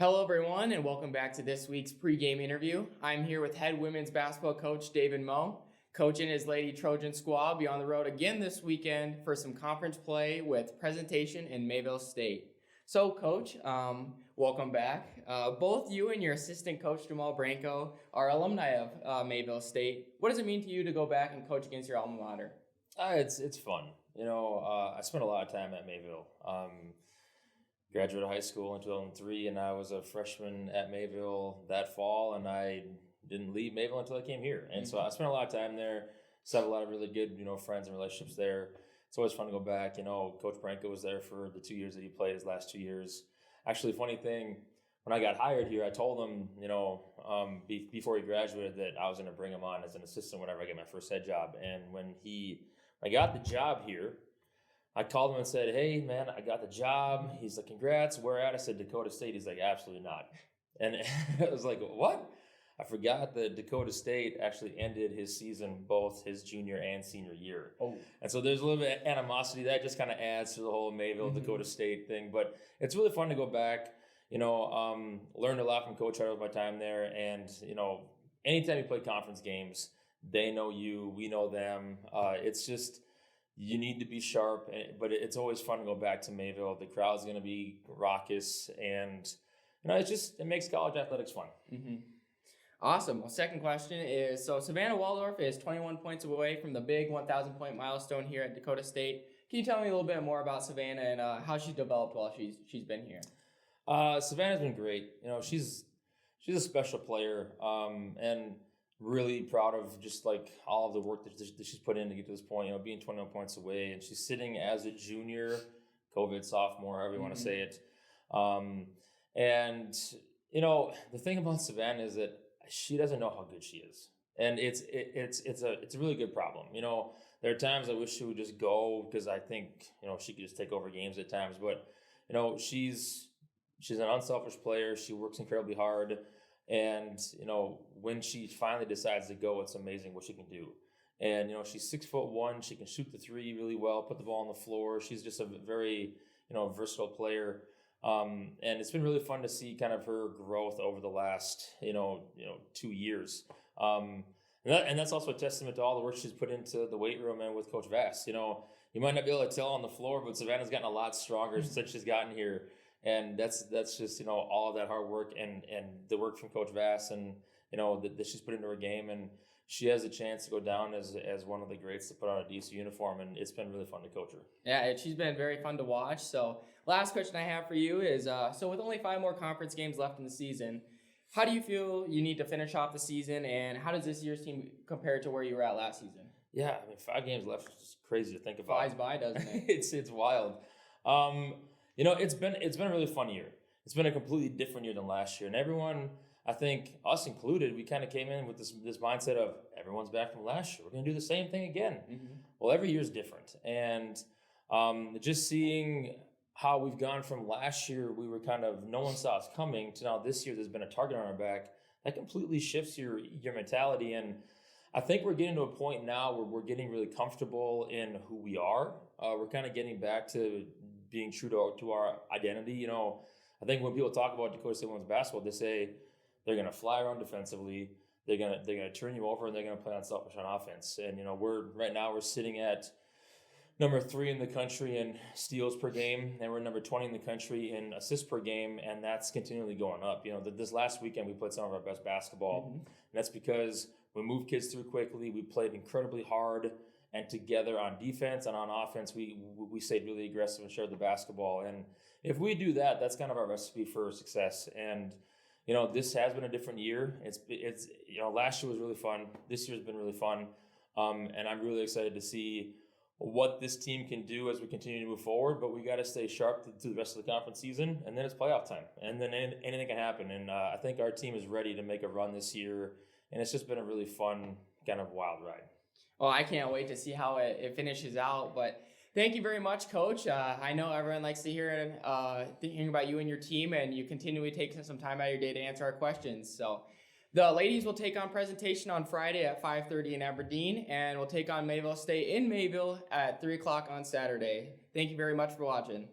Hello, everyone, and welcome back to this week's pregame interview. I'm here with head women's basketball coach David Moe. Coach and his Lady Trojan squad will be on the road again this weekend for some conference play with presentation in Mayville State. So, Coach, welcome back. Both you and your assistant coach, Jamal Branco, are alumni of Mayville State. What does it mean to you to go back and coach against your alma mater? It's fun. I spent a lot of time at Mayville. Graduated high school in 2003, and I was a freshman at Mayville that fall, and I didn't leave Mayville until I came here. And so I spent a lot of time there, still have a lot of really good, friends and relationships there. It's always fun to go back. Coach Branco was there for the 2 years that he played, his last 2 years. Actually, funny thing, when I got hired here, I told him, before he graduated that I was going to bring him on as an assistant whenever I get my first head job. And when I got the job here, I called him and said, "Hey, man, I got the job." He's like, "Congrats, where at?" I said, "Dakota State." He's like, "Absolutely not." And I was like, "What?" I forgot that Dakota State actually ended his season, both his junior and senior year. Oh. And so there's a little bit of animosity that just kind of adds to the whole Mayville, Dakota State thing. But it's really fun to go back. Learned a lot from Coach Hart over my time there. And, anytime you play conference games, they know you, we know them. It's just, you need to be sharp, but it's always fun to go back to Mayville. The crowd's going to be raucous, and it makes college athletics fun. Mm-hmm. Awesome. Well, second question is, so Savannah Waldorf is 21 points away from the big 1,000-point milestone here at Dakota State. Can you tell me a little bit more about Savannah and how she's developed while she's been here? Savannah's been great. She's a special player, and really proud of just like all of the work that she's put in to get to this point, being 21 points away, and she's sitting as a junior, COVID sophomore, however you want to say it. The thing about Savannah is that she doesn't know how good she is. And it's a really good problem. There are times I wish she would just go, because I think, she could just take over games at times, but she's an unselfish player. She works incredibly hard. And, when she finally decides to go, it's amazing what she can do. And, she's 6'1". She can shoot the three really well, put the ball on the floor. She's just a very, versatile player. And it's been really fun to see kind of her growth over the last, 2 years. And that's also a testament to all the work she's put into the weight room and with Coach Vass. You might not be able to tell on the floor, but Savannah's gotten a lot stronger since she's gotten here. And that's just, all of that hard work and the work from Coach Vass and, that she's put into her game. And she has a chance to go down as one of the greats to put on a DC uniform. And it's been really fun to coach her. Yeah, she's been very fun to watch. So last question I have for you is, so with only 5 more conference games left in the season, how do you feel you need to finish off the season? And how does this year's team compare to where you were at last season? Yeah, 5 games left is crazy to think about. Flies by, doesn't it? It's wild. It's been a really fun year. It's been a completely different year than last year. And everyone, I think us included, we kind of came in with this mindset of everyone's back from last year. We're going to do the same thing again. Mm-hmm. Well, every year is different. And just seeing how we've gone from last year, we were kind of, no one saw us coming, to now this year there's been a target on our back, that completely shifts your mentality. And I think we're getting to a point now where we're getting really comfortable in who we are. We're kind of getting back to being true to our identity. I think when people talk about Dakota State women's basketball, they say they're going to fly around defensively, they're going to turn you over, and they're going to play unselfish on offense. And we're sitting at number 3 in the country in steals per game, and we're number 20 in the country in assists per game, and that's continually going up. This last weekend we played some of our best basketball, and that's because we moved kids through quickly. We played incredibly hard and together on defense, and on offense we stayed really aggressive and shared the basketball. And if we do that, that's kind of our recipe for success. And this has been a different year. It's last year was really fun. This year's been really fun, and I'm really excited to see what this team can do as we continue to move forward. But we got to stay sharp to the rest of the conference season, and then it's playoff time, and then anything can happen. And I think our team is ready to make a run this year, and it's just been a really fun kind of wild ride. Well, I can't wait to see how it finishes out. But thank you very much, Coach. I know everyone likes to hear hearing about you and your team, and you continually take some time out of your day to answer our questions. So the ladies will take on presentation on Friday at 5:30 in Aberdeen, and we'll take on Mayville State in Mayville at 3 o'clock on Saturday. Thank you very much for watching.